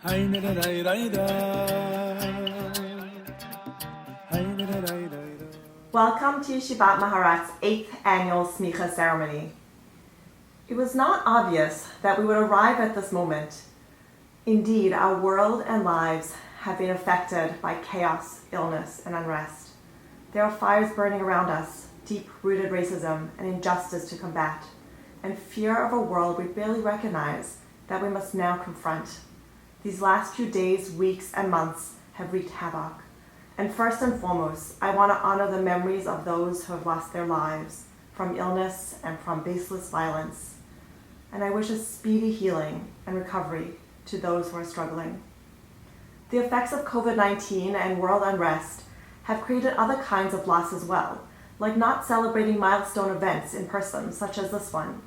Welcome to Yeshivat Maharat's 8th annual Semikha ceremony. It was not obvious that we would arrive at this moment. Indeed, our world and lives have been affected by chaos, illness, and unrest. There are fires burning around us, deep-rooted racism and injustice to combat, and fear of a world we barely recognize that we must now confront. These last few days, weeks, and months have wreaked havoc. And first and foremost, I want to honor the memories of those who have lost their lives from illness and from baseless violence. And I wish a speedy healing and recovery to those who are struggling. The effects of COVID-19 and world unrest have created other kinds of loss as well, like not celebrating milestone events in person, such as this one.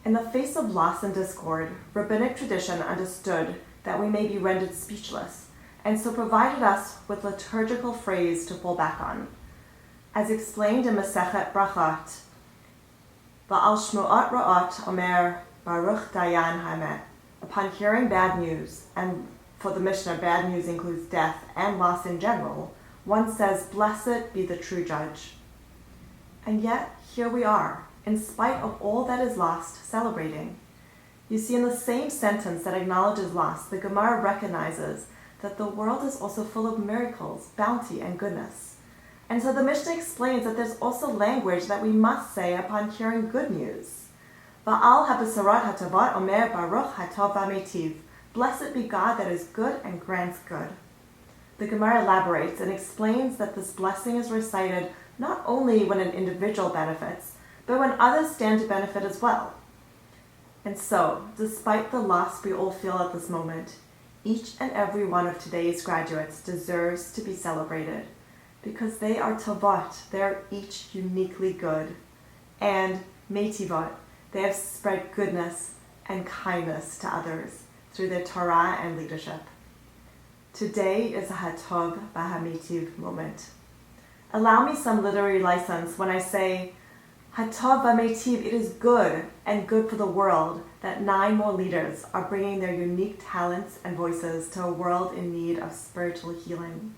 In the face of loss and discord, rabbinic tradition understood that we may be rendered speechless, and so provided us with liturgical phrase to fall back on. As explained in Masechet Brachot, Va'al shmu'at ra'ot omer Baruch Dayan Hamet. Upon hearing bad news, and for the Mishnah, bad news includes death and loss in general, one says, "Blessed be the true judge." And yet, here we are, in spite of all that is lost, celebrating. You see, in the same sentence that acknowledges loss, the Gemara recognizes that the world is also full of miracles, bounty, and goodness. And so the Mishnah explains that there's also language that we must say upon hearing good news. Va'al habesarat hatavat omer Baruch hatov v'ametiv. Blessed be God that is good and grants good. The Gemara elaborates and explains that this blessing is recited not only when an individual benefits, but when others stand to benefit as well. And so, despite the loss we all feel at this moment, each and every one of today's graduates deserves to be celebrated because they are tavot, they are each uniquely good, and meitivot, they have spread goodness and kindness to others through their Torah and leadership. Today is a hatov v'hameitiv moment. Allow me some literary license when I say, Hatov v'hameitiv, it is good and good for the world that 9 more leaders are bringing their unique talents and voices to a world in need of spiritual healing.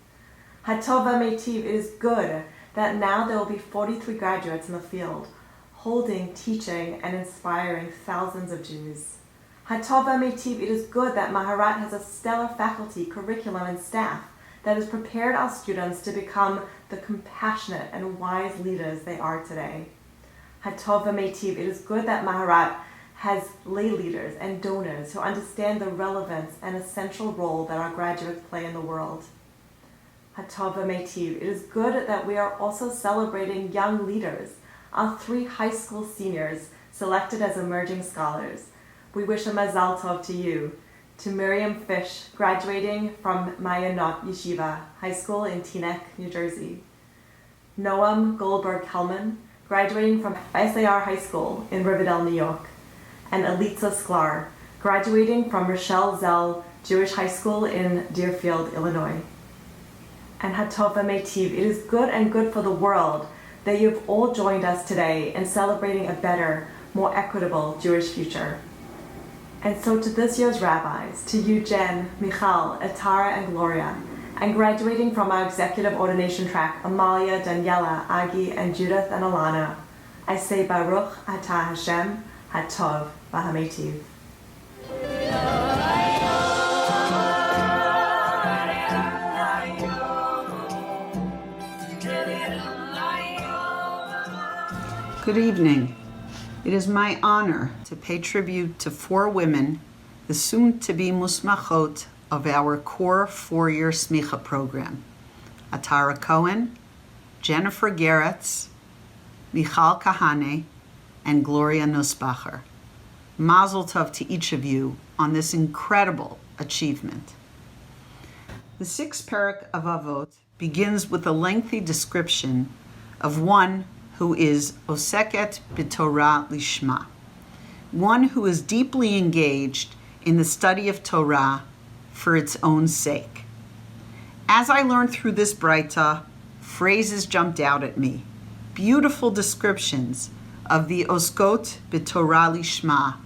Hatov v'hameitiv, it is good that now there will be 43 graduates in the field, holding, teaching, and inspiring thousands of Jews. Hatov v'hameitiv, it is good that Maharat has a stellar faculty, curriculum, and staff that has prepared our students to become the compassionate and wise leaders they are today. Hatov v'hameitiv, it is good that Maharat has lay leaders and donors who understand the relevance and essential role that our graduates play in the world. Hatov v'hameitiv, it is good that we are also celebrating young leaders, our 3 high school seniors selected as emerging scholars. We wish a mazal tov to you, to Miriam Fish, graduating from Mayanot Yeshiva High School in Teaneck, New Jersey. Noam Goldberg-Hellman, graduating from SAR High School in Riverdale, New York. And Elitza Sklar, graduating from Rochelle Zell Jewish High School in Deerfield, Illinois. And Hatov v'hameitiv, it is good and good for the world that you've all joined us today in celebrating a better, more equitable Jewish future. And so to this year's rabbis, to you, Jen, Michal, Etara, and Gloria, and graduating from our executive ordination track, Amalia, Daniela, Agi, and Judith, and Alana, I say Baruch Atah Hashem, Hatov v'hameitiv. Good evening. It is my honor to pay tribute to 4 women, the soon-to-be musmachot of our core 4-year Semikha program. Atara Cohen, Jennifer Geretz, Michal Kahane, and Gloria Nussbacher. Mazel tov to each of you on this incredible achievement. The 6th parak of Avot begins with a lengthy description of one who is oseket b'Torah lishma, one who is deeply engaged in the study of Torah for its own sake. As I learned through this Braita, phrases jumped out at me, beautiful descriptions of the oskot b'Torah lishma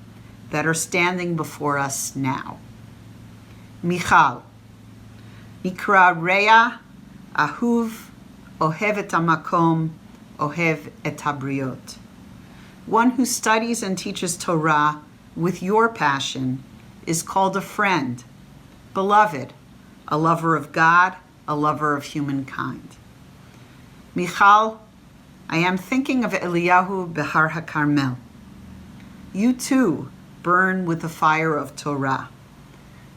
that are standing before us now. Michal, Nikra Rea, Ahuv, Ohev et hamakom, Ohev et habriot. One who studies and teaches Torah with your passion is called a friend, beloved, a lover of God, a lover of humankind. Michal, I am thinking of Eliyahu Behar HaKarmel. You too burn with the fire of Torah.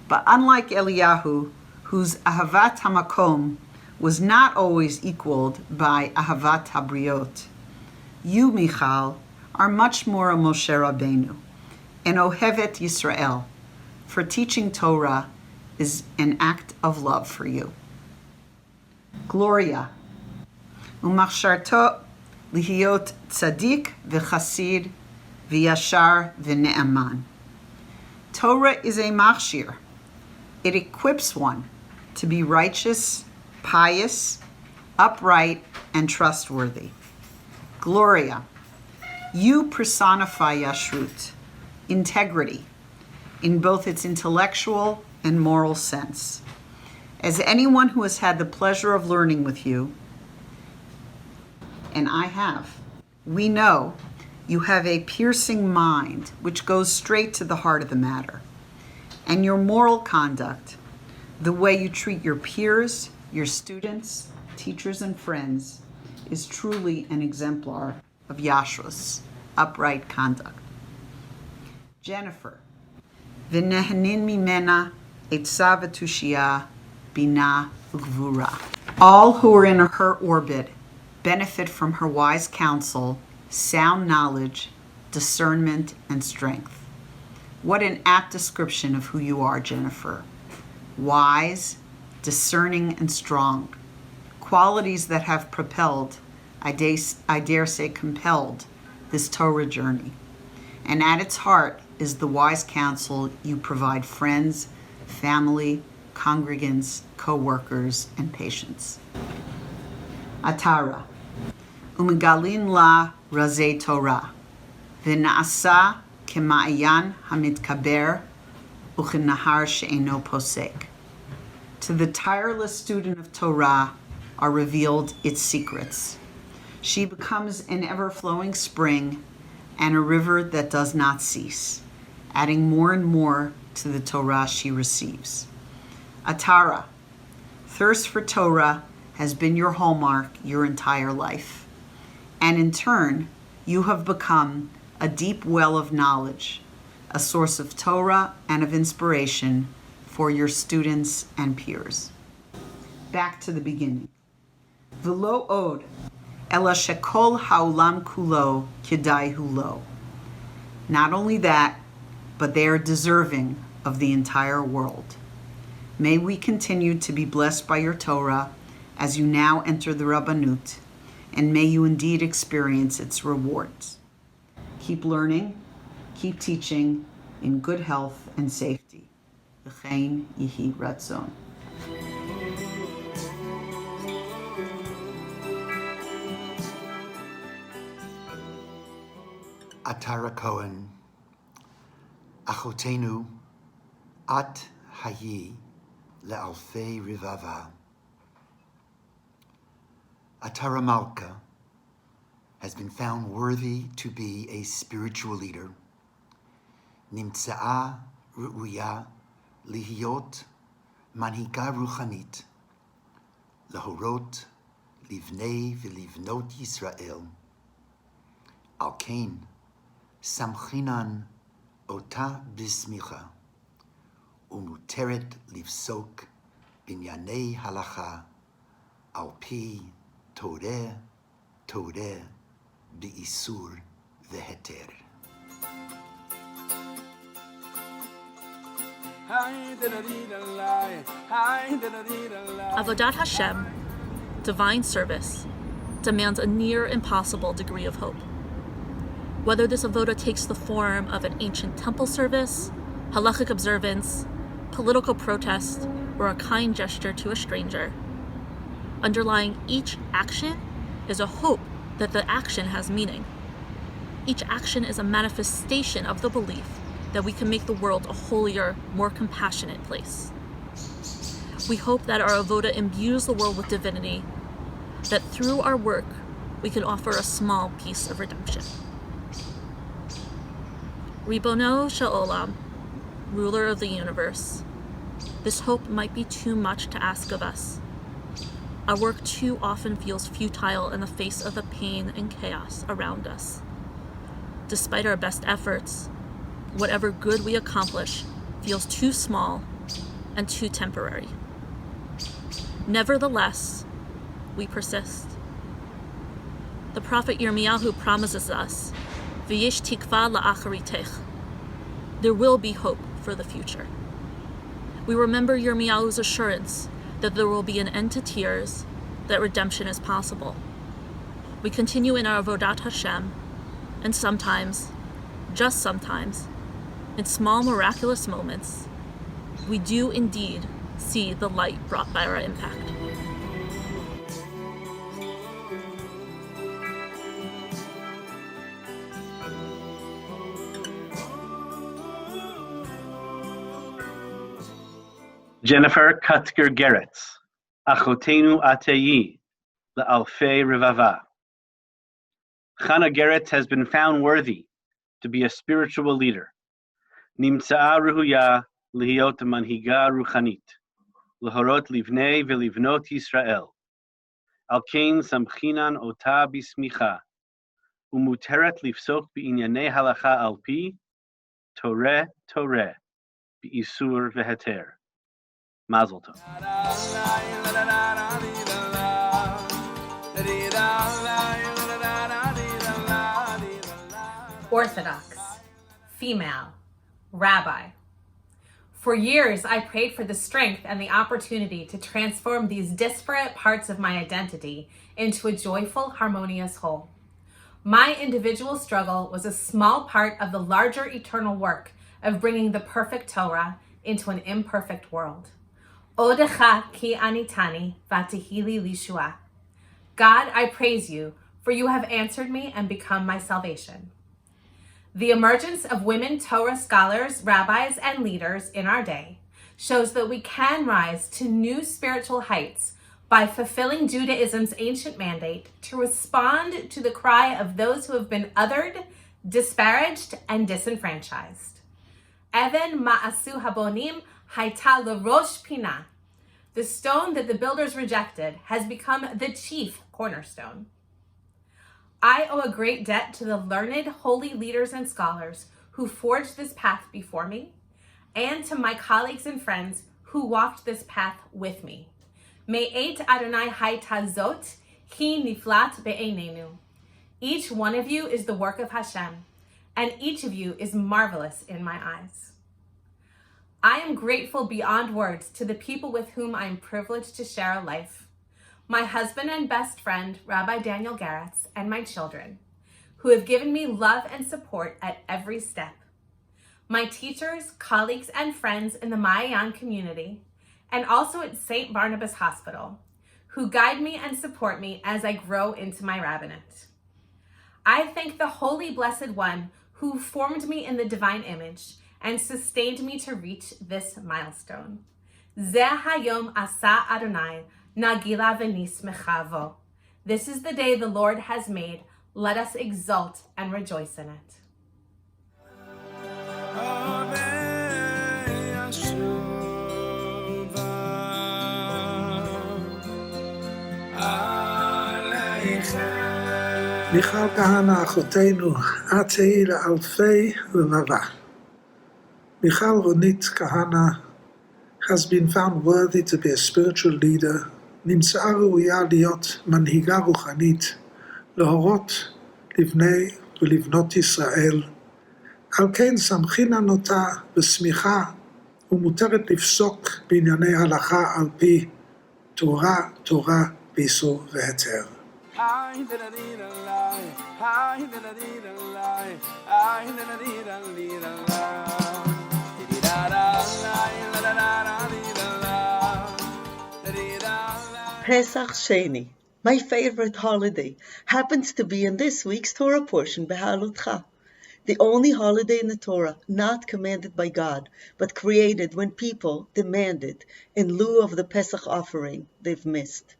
But unlike Eliyahu, whose Ahavat HaMakom was not always equaled by Ahavat HaBriot, you, Michal, are much more a Moshe Rabbeinu, an Ohevet Yisrael, for teaching Torah is an act of love for you. Gloria, Umachsharto lihiot tzadik v'chasid v'yashar v'ne'aman. Torah is a machshir. It equips one to be righteous, pious, upright, and trustworthy. Gloria, you personify Yashrut, integrity, in both its intellectual and moral sense. As anyone who has had the pleasure of learning with you, and I have, we know you have a piercing mind which goes straight to the heart of the matter. And your moral conduct, the way you treat your peers, your students, teachers, and friends, is truly an exemplar of Yashrus, upright conduct. Jennifer, v'nehnin mimena etza v'tushia bina ugvura. All who are in her orbit benefit from her wise counsel, sound knowledge, discernment, and strength. What an apt description of who you are, Jennifer. Wise, discerning, and strong. Qualities that have propelled, I dare say compelled, this Torah journey. And at its heart is the wise counsel you provide friends, family, congregants, co-workers, and patients. Atara, umegalin la razei Torah, v'na'asa kema'ayan hamitkaber uchenahar she'eno posek. To the tireless student of Torah are revealed its secrets. She becomes an ever-flowing spring and a river that does not cease, adding more and more to the Torah she receives. Atara, thirst for Torah has been your hallmark your entire life. And in turn, you have become a deep well of knowledge, a source of Torah and of inspiration for your students and peers. Back to the beginning. V'lo od, ela shekol ha'olam kulo kedai hu lo. Not only that, but they are deserving of the entire world. May we continue to be blessed by your Torah as you now enter the rabbinate, and may you indeed experience its rewards. Keep learning, keep teaching in good health and safety. V'chein yihi ratzon. Atara Cohen, Achotenu, At Hayi Le'alfei Rivava. Atara Malka has been found worthy to be a spiritual leader. Nimtza'a Ru'uya Lihiot Manhika Ruchanit Lahorot Livnei V'Livnot Yisrael. Al Kain Samchinan Ota Bismicha Umuteret Livsok Binyanei Halacha Al Pi Torah Be'isur Veheter. Avodat Hashem, divine service, demands a near impossible degree of hope. Whether this avoda takes the form of an ancient temple service, halachic observance, political protest, or a kind gesture to a stranger, underlying each action is a hope that the action has meaning. Each action is a manifestation of the belief that we can make the world a holier, more compassionate place. We hope that our avoda imbues the world with divinity, that through our work we can offer a small piece of redemption. Ribono Sha'olam, ruler of the universe, this hope might be too much to ask of us. Our work too often feels futile in the face of the pain and chaos around us. Despite our best efforts, whatever good we accomplish feels too small and too temporary. Nevertheless, we persist. The prophet Yirmiyahu promises us, V'yesh tikva la'acharitech, there will be hope for the future. We remember Yirmiyahu's assurance that there will be an end to tears, that redemption is possible. We continue in our avodat Hashem, and sometimes, just sometimes, in small miraculous moments, we do indeed see the light brought by our impact. Jennifer Kutger-Geretz, Achotenu Ateyi, La'alfei Revava. Chana Geretz has been found worthy to be a spiritual leader. Nimtza'a Ruhuya Lihiot Manhiga Ruchanit, Lahorot Livnei Velivnot Yisrael. Alkein Samchinan Ota Bismicha, Umuteret Lifsok B'inyanei Halacha Alpi, Torah, B'isur Veheter. Mazel Tov. Orthodox, female, rabbi. For years, I prayed for the strength and the opportunity to transform these disparate parts of my identity into a joyful, harmonious whole. My individual struggle was a small part of the larger eternal work of bringing the perfect Torah into an imperfect world. Odecha ki anitani vatihili lishua. God, I praise you, for you have answered me and become my salvation. The emergence of women Torah scholars, rabbis, and leaders in our day shows that we can rise to new spiritual heights by fulfilling Judaism's ancient mandate to respond to the cry of those who have been othered, disparaged, and disenfranchised. Even ma'asu habonim haita l'rosh pina. The stone that the builders rejected has become the chief cornerstone. I owe a great debt to the learned, holy leaders and scholars who forged this path before me, and to my colleagues and friends who walked this path with me. Me'et Adonai haita zot hi niflat be'einenu. Each one of you is the work of Hashem, and each of you is marvelous in my eyes. I am grateful beyond words to the people with whom I am privileged to share a life. My husband and best friend, Rabbi Daniel Geretz, and my children, who have given me love and support at every step. My teachers, colleagues, and friends in the Maayan community, and also at St. Barnabas Hospital, who guide me and support me as I grow into my rabbinate. I thank the Holy Blessed One who formed me in the divine image and sustained me to reach this milestone. Zeh hayom asa Adonai, nagila v'nismecha vo. This is the day the Lord has made. Let us exult and rejoice in it. מיכל כהנא אחותנו, את תהי לאלפי רבבה. Michal Ronit Kahana has been found worthy to be a spiritual leader. Nimtza'a ruya liot manhiga ruchanit, lahorot livnei ולבנות ישראל. על כן שמחינן אותה בשמיכה, ומותרת לפסוק בענייני הלכה על פי תורה, באיסור והיתר. Pesach Sheni, my favorite holiday, happens to be in this week's Torah portion, Behalutcha. the only holiday in the Torah not commanded by God, but created when people demand it in lieu of the Pesach offering they've missed.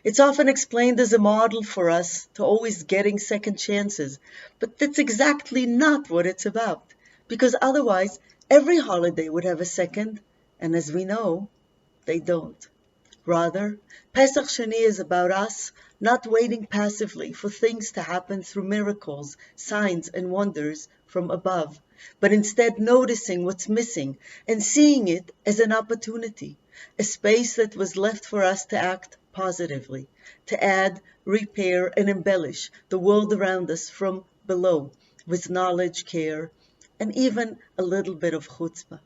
It's often explained as a model for us to always getting second chances, but that's exactly not what it's about, because otherwise every holiday would have a second, and as we know, they don't. Rather, Pesach Sheni is about us not waiting passively for things to happen through miracles, signs, and wonders from above, but instead noticing what's missing and seeing it as an opportunity, a space that was left for us to act positively, to add, repair, and embellish the world around us from below with knowledge, care, and even a little bit of chutzpah.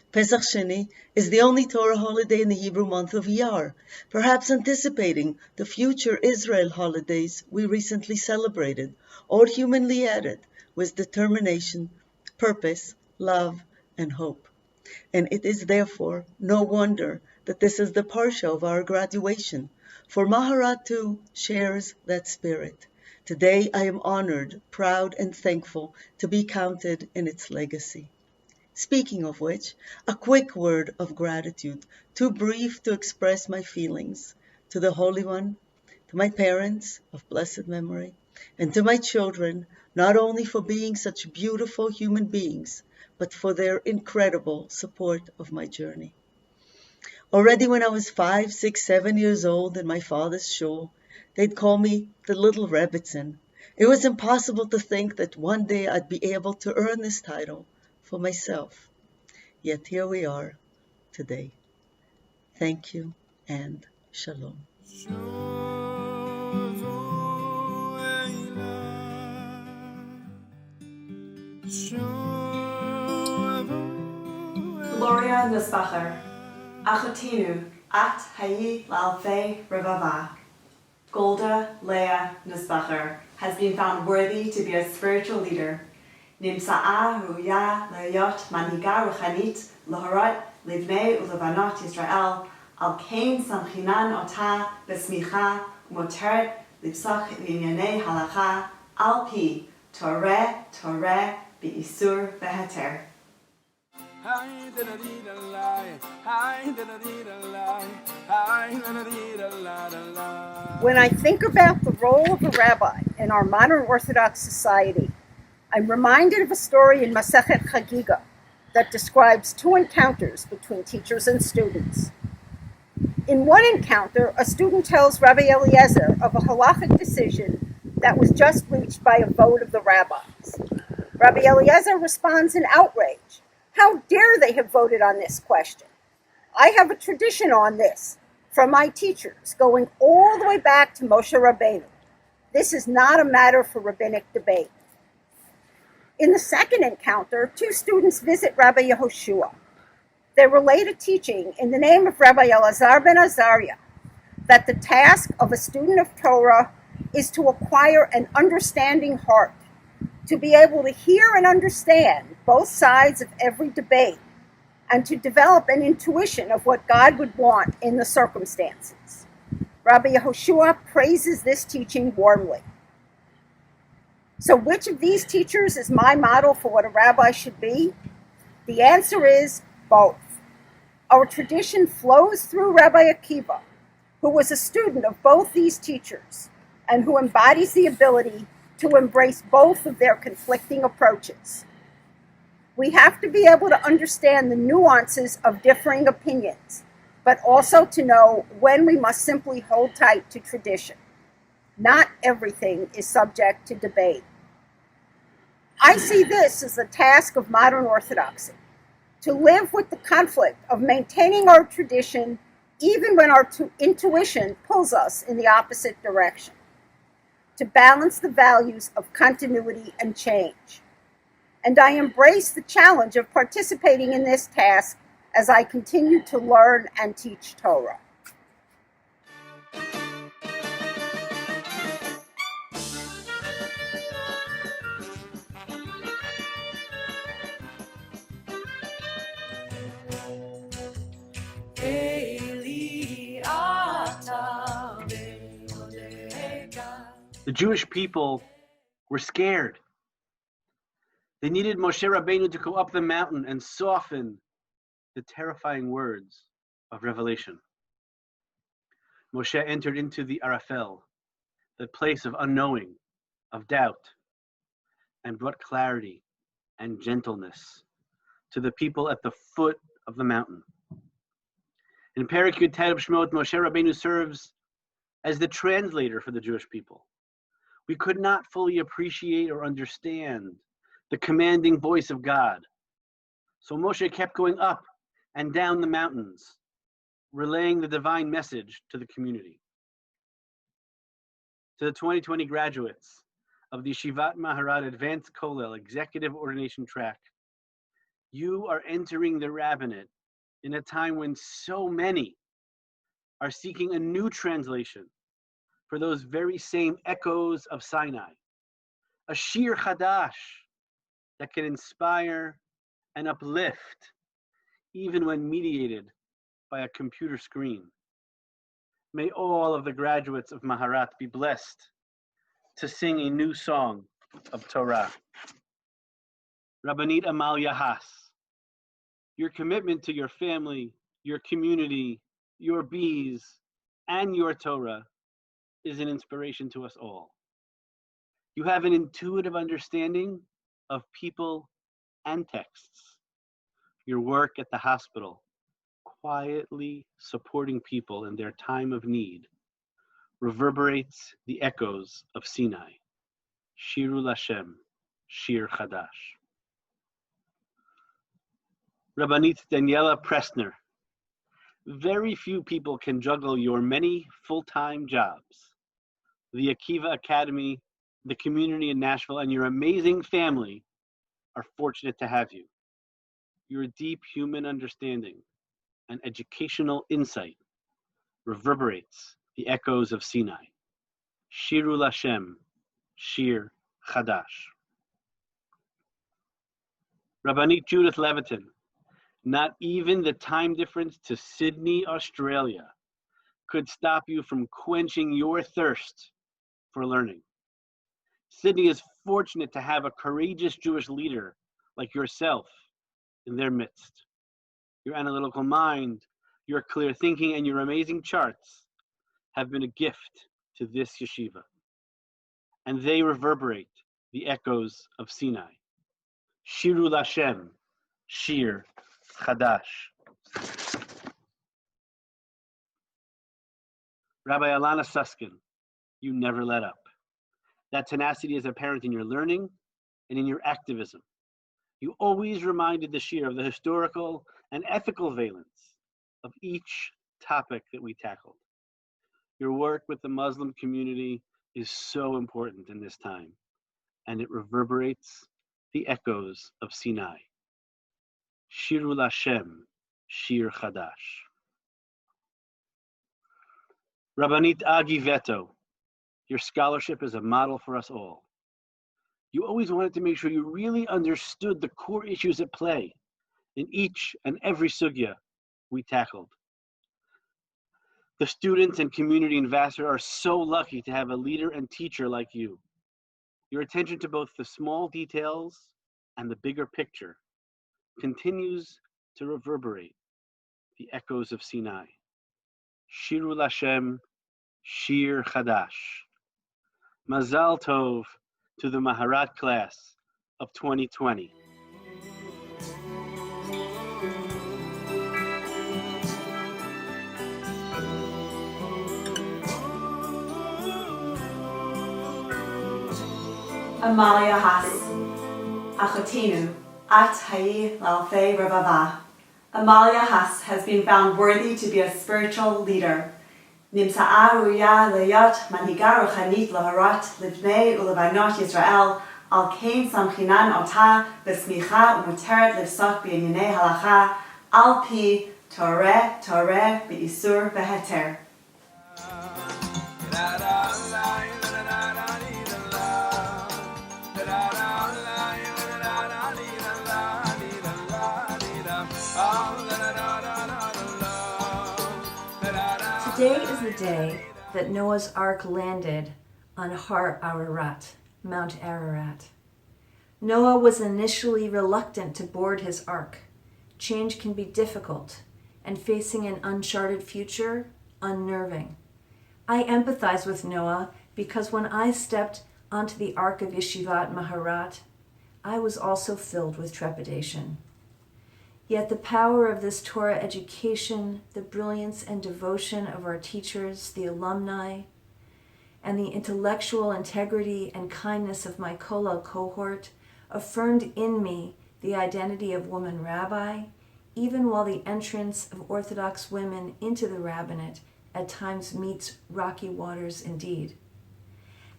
Pesach Sheni is the only Torah holiday in the Hebrew month of Iyar, perhaps anticipating the future Israel holidays we recently celebrated, all humanly added with determination, purpose, love, and hope. And it is therefore no wonder that this is the parsha of our graduation, for Maharat too shares that spirit. Today I am honored, proud, and thankful to be counted in its legacy. Speaking of which, a quick word of gratitude, too brief to express my feelings, to the Holy One, to my parents of blessed memory, and to my children, not only for being such beautiful human beings, but for their incredible support of my journey. Already when I was 5, 6, 7 years old in my father's shul, they'd call me the little Rebbitzin. It was impossible to think that one day I'd be able to earn this title for myself. Yet here we are today. Thank you and shalom. Gloria Nisbacher, Achotinu, At Hayi Lalfei Revava. Golda Leah Nisbacher has been found worthy to be a spiritual leader. Nimsa'a Ruya Layot Manhiga Ruchanit Loharat Livnei Ulevanot Israel Al Kain Samchinan Ota Besmicha Moteret Lipsach Linyane Halacha Al Pi Torah Beisur Veheter. When I think about the role of a rabbi in our modern Orthodox society, I'm reminded of a story in Masechet Chagiga that describes two encounters between teachers and students. In one encounter, a student tells Rabbi Eliezer of a halachic decision that was just reached by a vote of the rabbis. Rabbi Eliezer responds in outrage. How dare they have voted on this question? I have a tradition on this from my teachers going all the way back to Moshe Rabbeinu. This is not a matter for rabbinic debate. In the second encounter, two students visit Rabbi Yehoshua. They relate a teaching in the name of Rabbi Elazar ben Azariah that the task of a student of Torah is to acquire an understanding heart, to be able to hear and understand both sides of every debate, and to develop an intuition of what God would want in the circumstances. Rabbi Yehoshua praises this teaching warmly. So which of these teachers is my model for what a rabbi should be? The answer is both. Our tradition flows through Rabbi Akiva, who was a student of both these teachers and who embodies the ability to embrace both of their conflicting approaches. We have to be able to understand the nuances of differing opinions, but also to know when we must simply hold tight to tradition. Not everything is subject to debate. I see this as the task of modern Orthodoxy, to live with the conflict of maintaining our tradition even when our intuition pulls us in the opposite direction, to balance the values of continuity and change. And I embrace the challenge of participating in this task as I continue to learn and teach Torah. The Jewish people were scared. They needed Moshe Rabbeinu to go up the mountain and soften the terrifying words of revelation. Moshe entered into the Arafel, the place of unknowing, of doubt, and brought clarity and gentleness to the people at the foot of the mountain. In Perek Yud Tet of Shemot, Moshe Rabbeinu serves as the translator for the Jewish people. We could not fully appreciate or understand the commanding voice of God. So Moshe kept going up and down the mountains, relaying the divine message to the community. To the 2020 graduates of the Yeshivat Maharat Advanced Kollel Executive Ordination Track, you are entering the rabbinate in a time when so many are seeking a new translation for those very same echoes of Sinai, a shir chadash that can inspire and uplift even when mediated by a computer screen. May all of the graduates of Maharat be blessed to sing a new song of Torah. Rabbanit Amalia Haas, your commitment to your family, your community, your bees, and your Torah is an inspiration to us all. You have an intuitive understanding of people and texts. Your work at the hospital, quietly supporting people in their time of need, reverberates the echoes of Sinai. Shiru Lashem, Shir Chadash. Rabbanit Daniela Pressner, very few people can juggle your many full-time jobs. The Akiva Academy, the community in Nashville, and your amazing family are fortunate to have you. Your deep human understanding and educational insight reverberates the echoes of Sinai. Shiru Lashem, Shir Chadash. Rabbanit Judith Levitin, not even the time difference to Sydney, Australia, could stop you from quenching your thirst for learning. Sydney is fortunate to have a courageous Jewish leader like yourself in their midst. Your analytical mind, your clear thinking, and your amazing charts have been a gift to this yeshiva. And they reverberate the echoes of Sinai. Shiru Lashem, Shir Chadash. Rabbi Alana Suskin, you never let up. That tenacity is apparent in your learning and in your activism. You always reminded the Shir of the historical and ethical valence of each topic that we tackled. Your work with the Muslim community is so important in this time, and it reverberates the echoes of Sinai. Shiru Lashem, Shir Chadash. Rabbanit Agi Veto, your scholarship is a model for us all. You always wanted to make sure you really understood the core issues at play in each and every sugya we tackled. The students and community in Vassar are so lucky to have a leader and teacher like you. Your attention to both the small details and the bigger picture continues to reverberate the echoes of Sinai. Shiru Lashem, Shir Chadash. Mazal Tov to the Maharat class of 2020. Amalia Haas, Achotinu, At Hayi Lalfei Rabava. Amalia Haas has been found worthy to be a spiritual leader. Nimsa'a ruya leyot manhiga ruchanit laharat livnei ulevanot Yisrael al kain samchinan ota besmicha umuteret livsot b'inyanei halacha al pi Torah be'isur beheter. Today is the day that Noah's Ark landed on Har Ararat, Mount Ararat. Noah was initially reluctant to board his ark. Change can be difficult, and facing an uncharted future, unnerving. I empathize with Noah because when I stepped onto the ark of Yeshivat Maharat, I was also filled with trepidation. Yet the power of this Torah education, the brilliance and devotion of our teachers, the alumni, and the intellectual integrity and kindness of my Kollel cohort affirmed in me the identity of woman rabbi, even while the entrance of Orthodox women into the rabbinate at times meets rocky waters indeed.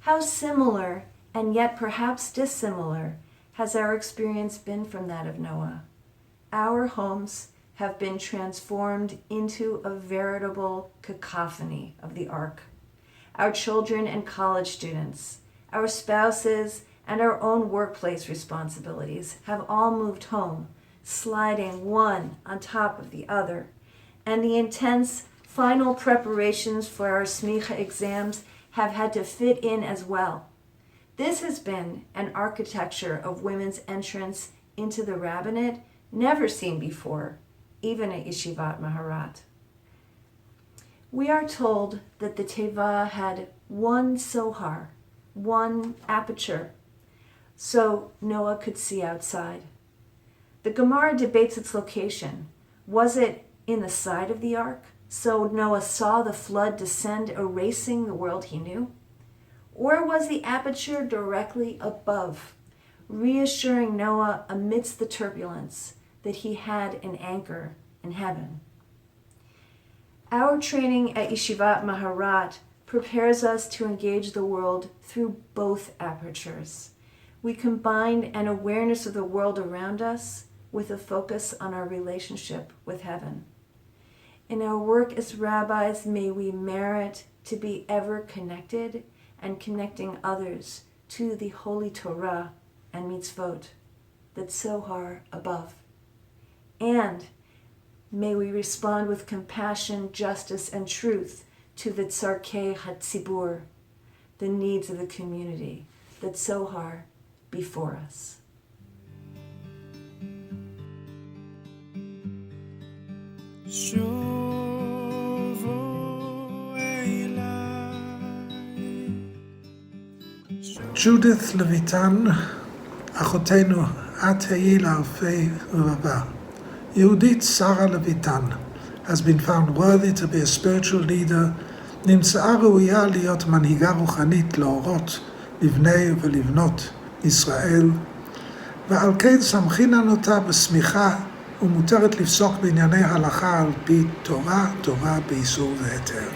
How similar, and yet perhaps dissimilar, has our experience been from that of Noah? Our homes have been transformed into a veritable cacophony of the ark. Our children and college students, our spouses, and our own workplace responsibilities have all moved home, sliding one on top of the other, and the intense final preparations for our Semikha exams have had to fit in as well. This has been an architecture of women's entrance into the rabbinate never seen before, even at Yeshivat Maharat. We are told that the Teva had one sohar, one aperture, so Noah could see outside. The Gemara debates its location. Was it in the side of the ark, so Noah saw the flood descend, erasing the world he knew? Or was the aperture directly above, reassuring Noah amidst the turbulence that he had an anchor in heaven? Our training at Yeshivat Maharat prepares us to engage the world through both apertures. We combine an awareness of the world around us with a focus on our relationship with heaven. In our work as rabbis, may we merit to be ever connected and connecting others to the holy Torah and mitzvot that sohar above. And may we respond with compassion, justice, and truth to the tzarkei hatzibur, the needs of the community that sohar before us. Judith Levitan, אחותנו, את היי לאלפי רבבה. Yehudit Sarah Levitan has been found worthy to be a spiritual leader, נמצאה ראויה להיות מנהיגה רוחנית להורות לבני ולבנות ישראל, ועל כן סמכינן אותה בסמיכה ומותרת לפסוק בענייני הלכה על פי תורה, תורה באיסור והיתר.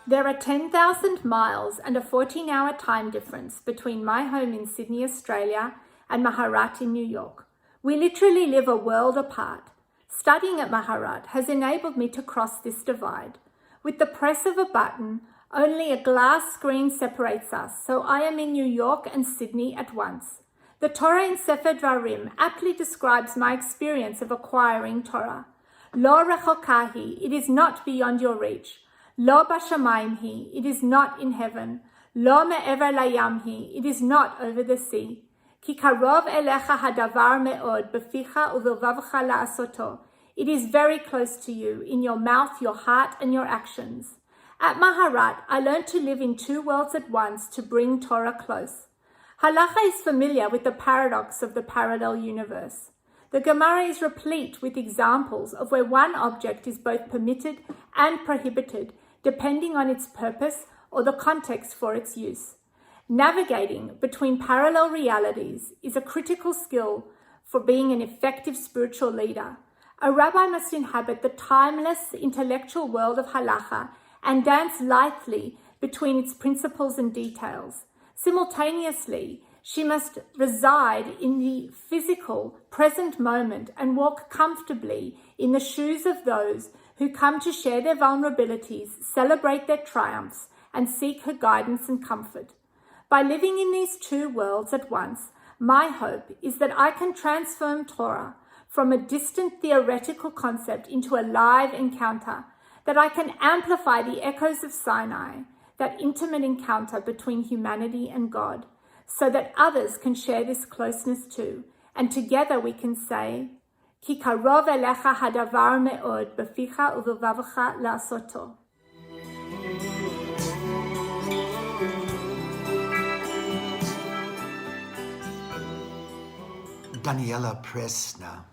There are 10,000 miles and a 14-hour time difference between my home in Sydney, Australia, and Maharat in New York. We literally live a world apart. Studying at Maharat has enabled me to cross this divide. With the press of a button, only a glass screen separates us, so I am in New York and Sydney at once. The Torah in Sefer Dvarim aptly describes my experience of acquiring Torah. Lo rechoka hi, it is not beyond your reach. Lo bashamayim hi, it is not in heaven. Lo me'ever layam hi, it is not over the sea. Ki karov elecha hadavar me'od beficha uvilvavcha la'asoto. It is very close to you, in your mouth, your heart, and your actions. At Maharat, I learned to live in two worlds at once to bring Torah close. Halacha is familiar with the paradox of the parallel universe. The Gemara is replete with examples of where one object is both permitted and prohibited, depending on its purpose or the context for its use. Navigating between parallel realities is a critical skill for being an effective spiritual leader. A rabbi must inhabit the timeless intellectual world of halacha and dance lightly between its principles and details. Simultaneously, she must reside in the physical present moment and walk comfortably in the shoes of those who come to share their vulnerabilities, celebrate their triumphs, and seek her guidance and comfort. By living in these two worlds at once, my hope is that I can transform Torah from a distant theoretical concept into a live encounter, that I can amplify the echoes of Sinai, that intimate encounter between humanity and God, so that others can share this closeness too, and together we can say, Ki karov elecha hadavar me'od beficha uvevavcha la'asoto. Daniela Presna,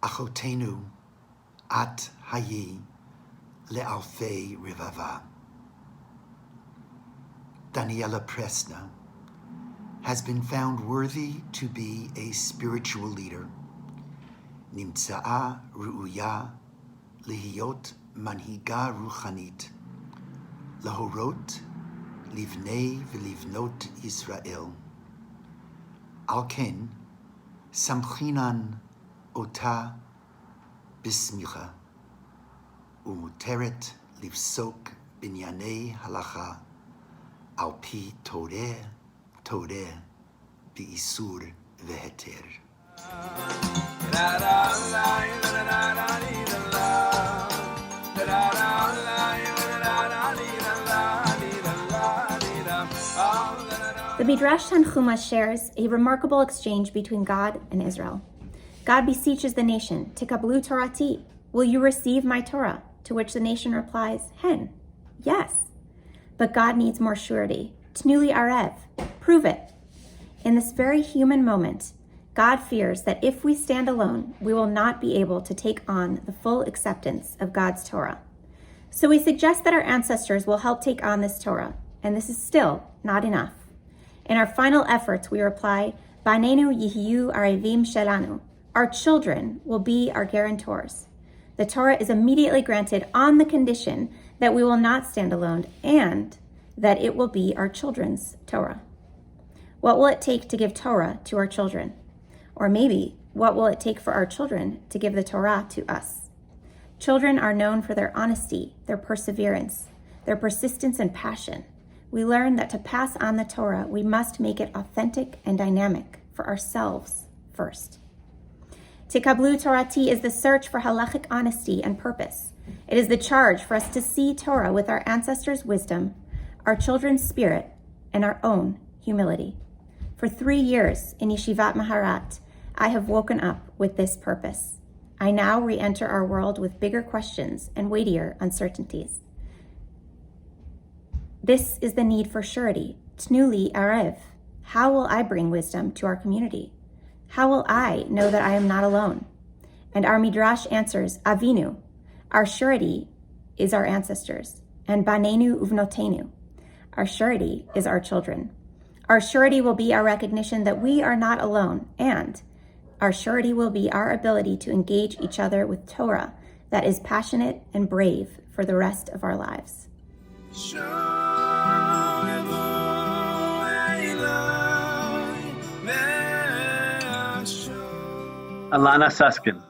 Achotenu at hayi le'alfei rivava. Daniela Presna has been found worthy to be a spiritual leader. Nimtza'a ru'uya lihiyot manhiga ruchanit, lahorot livnei v'livnot Yisrael. Al ken, samchinan ota bismicha, umuteret livsok binyanei halacha, al pi toreh bi'isur veheter. The Midrash Tanchuma shares a remarkable exchange between God and Israel. God beseeches the nation, Tikablu Torati, will you receive my Torah? To which the nation replies, Hen, yes. But God needs more surety. Tnuli Arev, prove it. In this very human moment, God fears that if we stand alone, we will not be able to take on the full acceptance of God's Torah. So we suggest that our ancestors will help take on this Torah, and this is still not enough. In our final efforts, we reply, Banenu yihiyu arevim shelanu. Our children will be our guarantors. The Torah is immediately granted on the condition that we will not stand alone and that it will be our children's Torah. What will it take to give Torah to our children? Or maybe, what will it take for our children to give the Torah to us? Children are known for their honesty, their perseverance, their persistence and passion. We learn that to pass on the Torah, we must make it authentic and dynamic for ourselves first. Tikablu Torati is the search for halachic honesty and purpose. It is the charge for us to see Torah with our ancestors' wisdom, our children's spirit, and our own humility. For 3 years in Yeshivat Maharat, I have woken up with this purpose. I now re-enter our world with bigger questions and weightier uncertainties. This is the need for surety. Tnuli Arev. How will I bring wisdom to our community? How will I know that I am not alone? And our Midrash answers, Avinu. Our surety is our ancestors. And Banenu Uvnotenu. Our surety is our children. Our surety will be our recognition that we are not alone. And our surety will be our ability to engage each other with Torah that is passionate and brave for the rest of our lives. Alana Suskin,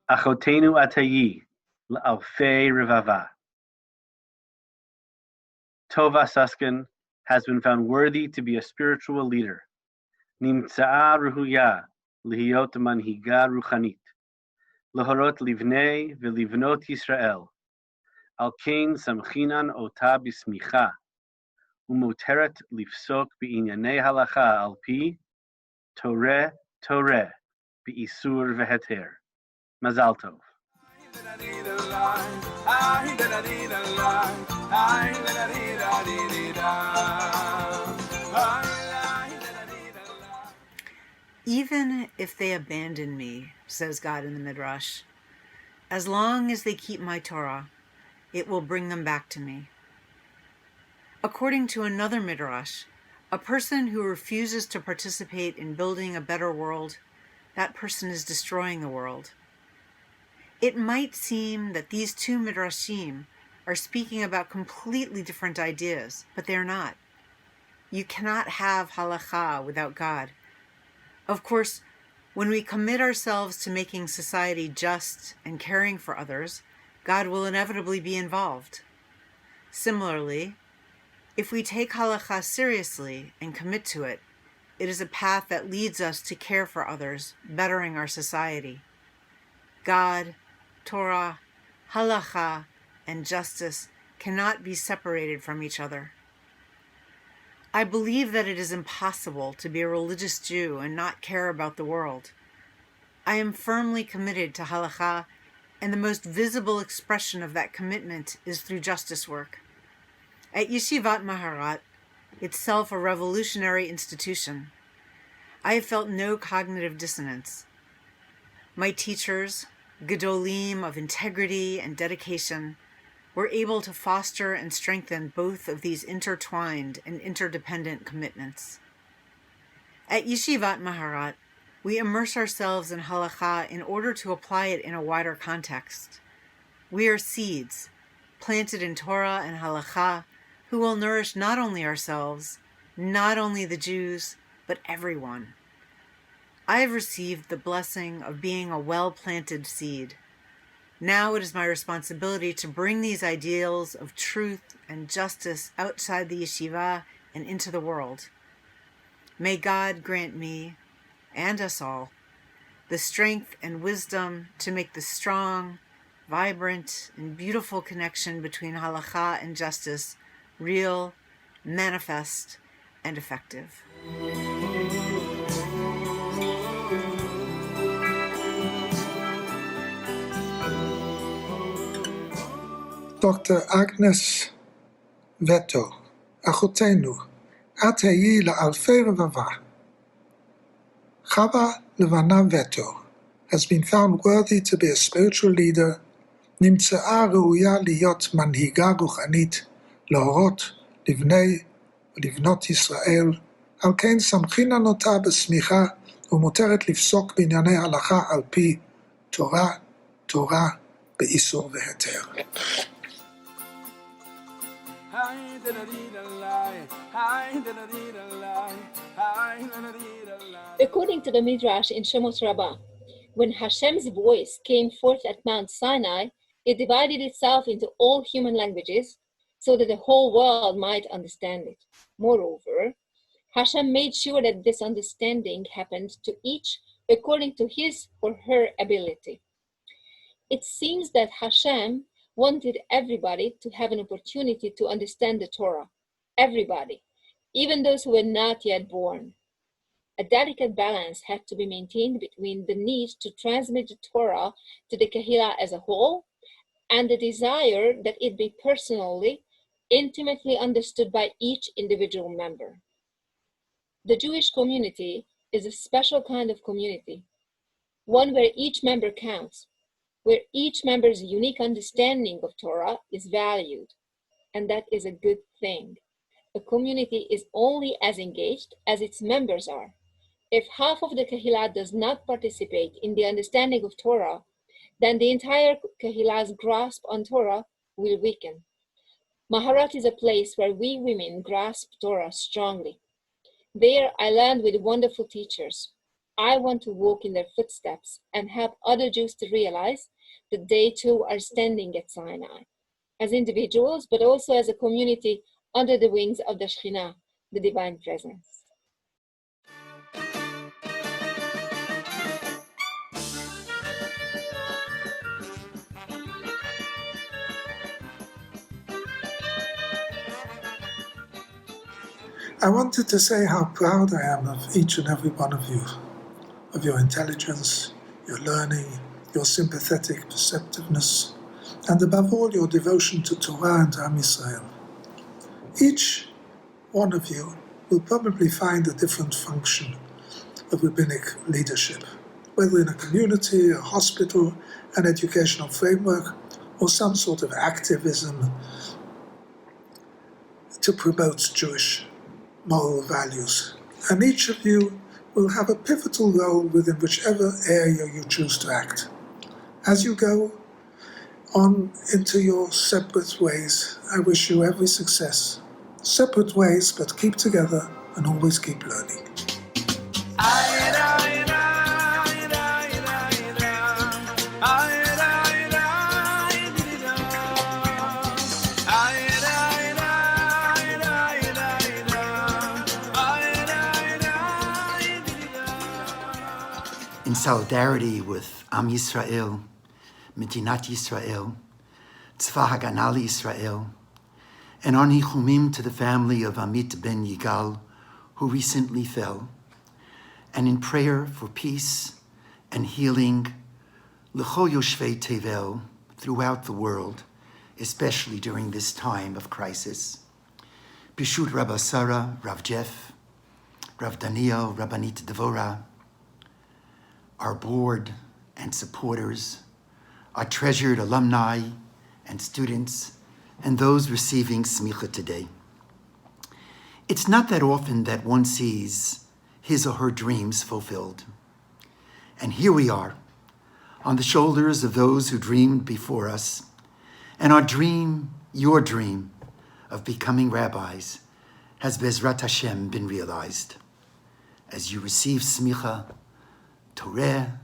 Achotenu Atayi, L'Alfei Rivava. Tova Suskin has been found worthy to be a spiritual leader. Nimtza'a ruhuya, lihiyot manhiga ruchanit. Lahorot livnei v'livnot Yisrael. Al kain samchinan ota bismicha. Umoteret lifsok b'inyanei halacha al pi toreh bi'isur veheter. Mazal tov. Even if they abandon me, says God in the Midrash, as long as they keep my Torah, it will bring them back to me. According to another Midrash, a person who refuses to participate in building a better world, that person is destroying the world. It might seem that these two Midrashim are speaking about completely different ideas, but they're not. You cannot have halacha without God. Of course, when we commit ourselves to making society just and caring for others, God will inevitably be involved. Similarly, if we take halacha seriously and commit to it, It is a path that leads us to care for others, bettering our society. God, Torah, halacha, and justice cannot be separated from each other. I believe that it is impossible to be a religious Jew and not care about the world. I am firmly committed to halacha, and the most visible expression of that commitment is through justice work. At Yeshivat Maharat, itself a revolutionary institution, I have felt no cognitive dissonance. My teachers, gedolim of integrity and dedication, were able to foster and strengthen both of these intertwined and interdependent commitments. At Yeshivat Maharat, we immerse ourselves in halacha in order to apply it in a wider context. We are seeds, planted in Torah and halacha, who will nourish not only ourselves, not only the Jews, but everyone. I have received the blessing of being a well-planted seed. Now it is my responsibility to bring these ideals of truth and justice outside the yeshiva and into the world. May God grant me, and us all, the strength and wisdom to make the strong, vibrant, and beautiful connection between halacha and justice real, manifest, and effective. Dr. Agnes Veto, אחותנו, את היי לאלפי רבבה. Chava Levana Veto has been found worthy to be a spiritual leader, נמצאה ראויה להיות מנהיגה רוחנית, להורות לבני ולבנות ישראל, על כן סמכינן אותה בסמיכה ומותרת לפסוק בענייני הלכה על פי תורה, באיסור והיתר. According to the Midrash in Shemot Rabbah, when Hashem's voice came forth at Mount Sinai, it divided itself into all human languages so that the whole world might understand it. Moreover, Hashem made sure that this understanding happened to each according to his or her ability. It seems that Hashem wanted everybody to have an opportunity to understand the Torah. Everybody, even those who were not yet born. A delicate balance had to be maintained between the need to transmit the Torah to the Kehillah as a whole and the desire that it be personally, intimately understood by each individual member. The Jewish community is a special kind of community, one where each member counts, where each member's unique understanding of Torah is valued, and that is a good thing. A community is only as engaged as its members are. If half of the Kehillah does not participate in the understanding of Torah, then the entire Kehillah's grasp on Torah will weaken. Maharat is a place where we women grasp Torah strongly. There I learned with wonderful teachers. I want to walk in their footsteps and help other Jews to realize that they too are standing at Sinai, as individuals, but also as a community under the wings of the Shekhinah, the Divine Presence. I wanted to say how proud I am of each and every one of you, of your intelligence, your learning, your sympathetic perceptiveness, and above all, your devotion to Torah and to Am Yisrael. Each one of you will probably find a different function of rabbinic leadership, whether in a community, a hospital, an educational framework, or some sort of activism to promote Jewish moral values. And each of you will have a pivotal role within whichever area you choose to act. As you go on into your separate ways, I wish you every success. Separate ways, but keep together and always keep learning. solidarity with Am Yisrael, Medinat Yisrael, Tzva Haganah Yisrael, and our nichumim to the family of Amit ben Yigal, who recently fell, and in prayer for peace and healing l'chol yoshvei tevel throughout the world, especially during this time of crisis. Bishut Rabbi Sarah, Rav Jeff, Rav Daniel, Rabbanit Devora, our board and supporters, our treasured alumni and students, and those receiving Semikha today. It's not that often that one sees his or her dreams fulfilled. And here we are, on the shoulders of those who dreamed before us, and our dream, your dream, of becoming rabbis has Bezrat Hashem been realized. As you receive Semikha, Torah,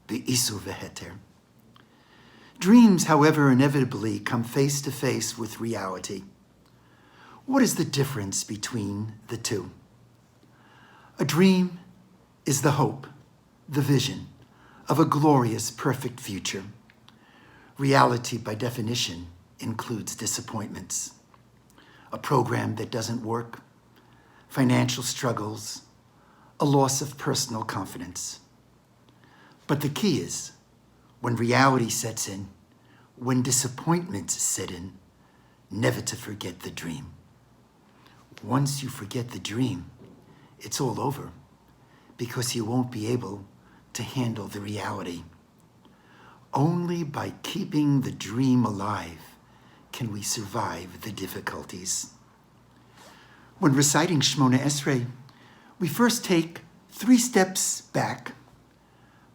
Be'isu Veheter. Dreams, however, inevitably come face to face with reality. What is the difference between the two? A dream is the hope, the vision of a glorious, perfect future. Reality, by definition, includes disappointments, a program that doesn't work, financial struggles, a loss of personal confidence. But the key is, when reality sets in, when disappointments set in, never to forget the dream. Once you forget the dream, it's all over, because you won't be able to handle the reality. Only by keeping the dream alive can we survive the difficulties. When reciting Shmona Esrei, we first take 3 steps back,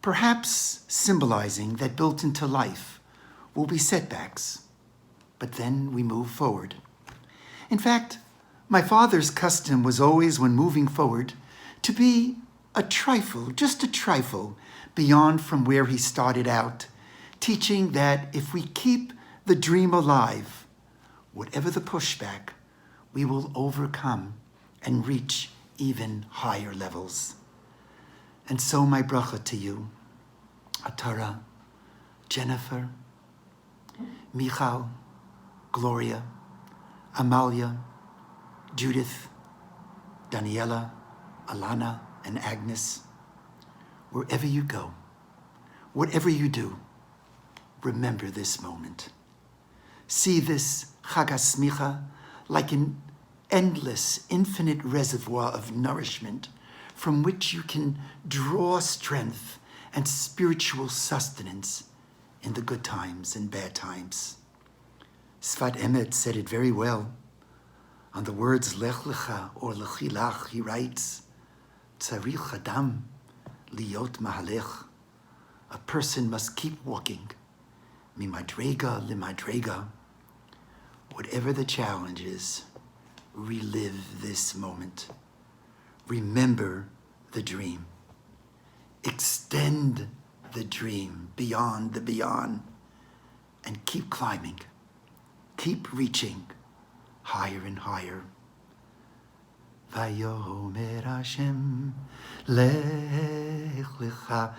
perhaps symbolizing that built into life will be setbacks, but then we move forward. In fact, my father's custom was always, when moving forward, to be a trifle, just a trifle, beyond from where he started out, teaching that if we keep the dream alive, whatever the pushback, we will overcome and reach even higher levels. And so my bracha to you, Atara, Jennifer, Michal, Gloria, Amalia, Judith, Daniela, Alana, and Agnes. Wherever you go, whatever you do, remember this moment. See this Chag HaSmicha like an endless, infinite reservoir of nourishment from which you can draw strength and spiritual sustenance in the good times and bad times. Sfat Emet said it very well. On the words Lech Lecha or Lechilach, he writes, Tzarich Adam liot mahalech. A person must keep walking, mimadrega limadrega. Whatever the challenge is, relive this moment. Remember the dream. Extend the dream beyond the beyond, and keep climbing. Keep reaching higher and higher. Vayomer Hashem, lech lecha,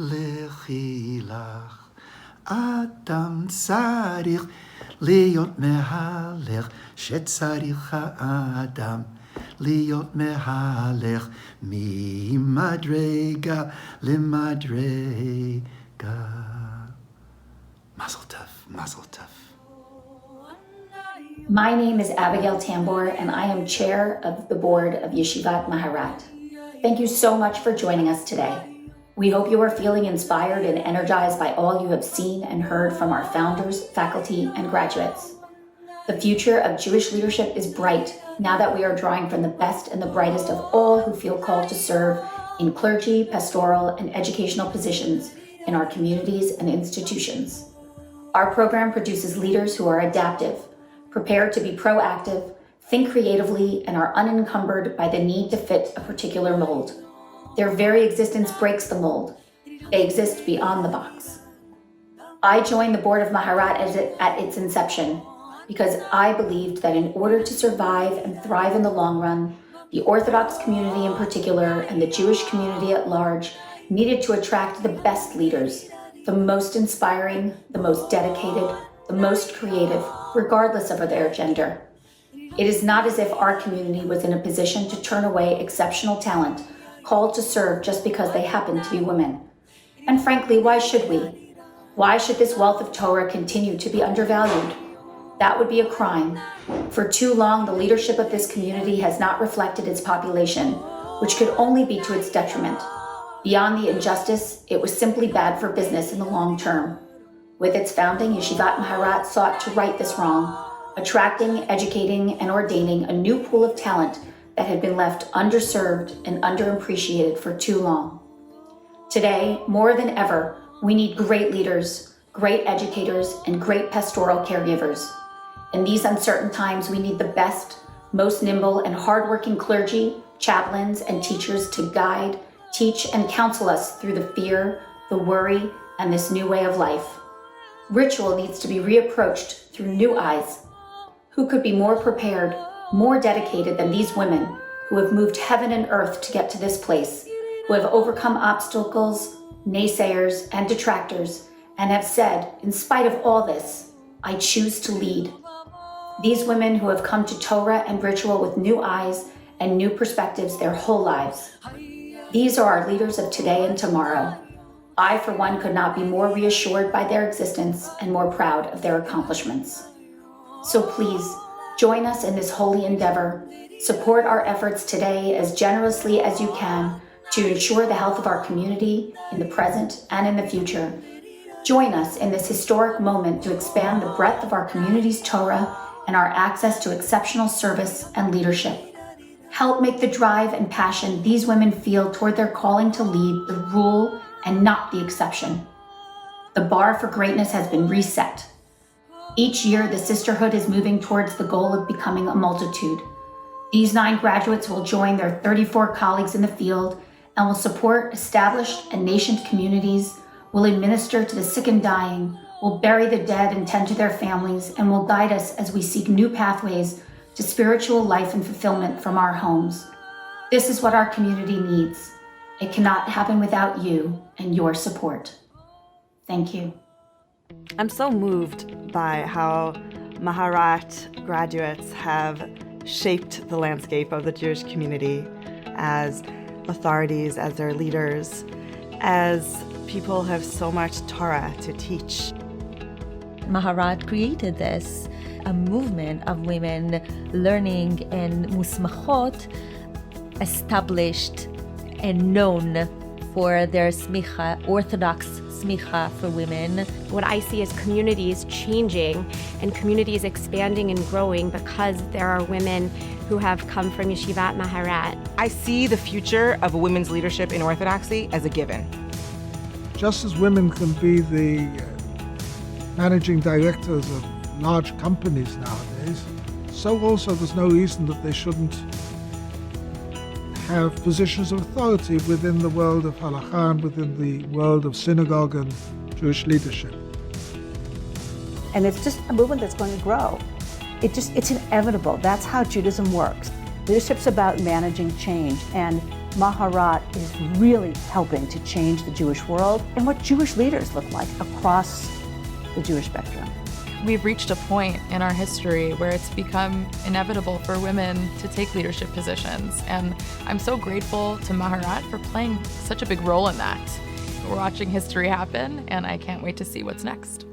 lechi lach. Adam tzarich liot mehalech, shetzarich Adam liot mehalech, mimadrega limadrega. Mazel tov, mazel tov. My name is Abigail Tambor, and I am chair of the board of Yeshivat Maharat. Thank you so much for joining us today. We hope you are feeling inspired and energized by all you have seen and heard from our founders, faculty, and graduates. The future of Jewish leadership is bright now that we are drawing from the best and the brightest of all who feel called to serve in clergy, pastoral, and educational positions in our communities and institutions. Our program produces leaders who are adaptive, prepared to be proactive, think creatively, and are unencumbered by the need to fit a particular mold. Their very existence breaks the mold. They exist beyond the box. I joined the board of Maharat at its inception because I believed that in order to survive and thrive in the long run, The Orthodox community in particular, and the Jewish community at large, needed to attract the best leaders, the most inspiring, the most dedicated, the most creative, regardless of their gender. It is not as if our community was in a position to turn away exceptional talent called to serve just because they happen to be women. And frankly, why should we? Why should this wealth of Torah continue to be undervalued? That would be a crime. For too long, the leadership of this community has not reflected its population, which could only be to its detriment. Beyond the injustice, it was simply bad for business in the long term. With its founding, Yeshivat Maharat sought to right this wrong, attracting, educating, and ordaining a new pool of talent that had been left underserved and underappreciated for too long. Today, more than ever, we need great leaders, great educators, and great pastoral caregivers. In these uncertain times, we need the best, most nimble, and hardworking clergy, chaplains, and teachers to guide, teach, and counsel us through the fear, the worry, and this new way of life. Ritual needs to be reapproached through new eyes. Who could be more prepared, more dedicated than these women who have moved heaven and earth to get to this place, who have overcome obstacles, naysayers, and detractors, and have said, in spite of all this, I choose to lead. These women who have come to Torah and ritual with new eyes and new perspectives their whole lives. These are our leaders of today and tomorrow. I, for one, could not be more reassured by their existence and more proud of their accomplishments. So please, join us in this holy endeavor. Support our efforts today as generously as you can to ensure the health of our community in the present and in the future. Join us in this historic moment to expand the breadth of our community's Torah and our access to exceptional service and leadership. Help make the drive and passion these women feel toward their calling to lead the rule and not the exception. The bar for greatness has been reset. Each year, the sisterhood is moving towards the goal of becoming a multitude. These 9 graduates will join their 34 colleagues in the field and will support established and nascent communities, will administer to the sick and dying, will bury the dead and tend to their families, and will guide us as we seek new pathways to spiritual life and fulfillment from our homes. This is what our community needs. It cannot happen without you and your support. Thank you. I'm so moved by how Maharat graduates have shaped the landscape of the Jewish community as authorities, as their leaders, as people who have so much Torah to teach. Maharat created this, a movement of women learning and musmachot, established and known for their smicha, Orthodox smicha for women. What I see is communities changing and communities expanding and growing because there are women who have come from Yeshivat Maharat. I see the future of women's leadership in Orthodoxy as a given. Just as women can be the managing directors of large companies nowadays, so also there's no reason that they shouldn't have positions of authority within the world of halakha and within the world of synagogue and Jewish leadership. And it's just a movement that's going to grow. It's inevitable. That's how Judaism works. Leadership's about managing change, and Maharat is really helping to change the Jewish world and what Jewish leaders look like across the Jewish spectrum. We've reached a point in our history where it's become inevitable for women to take leadership positions. And I'm so grateful to Maharat for playing such a big role in that. We're watching history happen, and I can't wait to see what's next.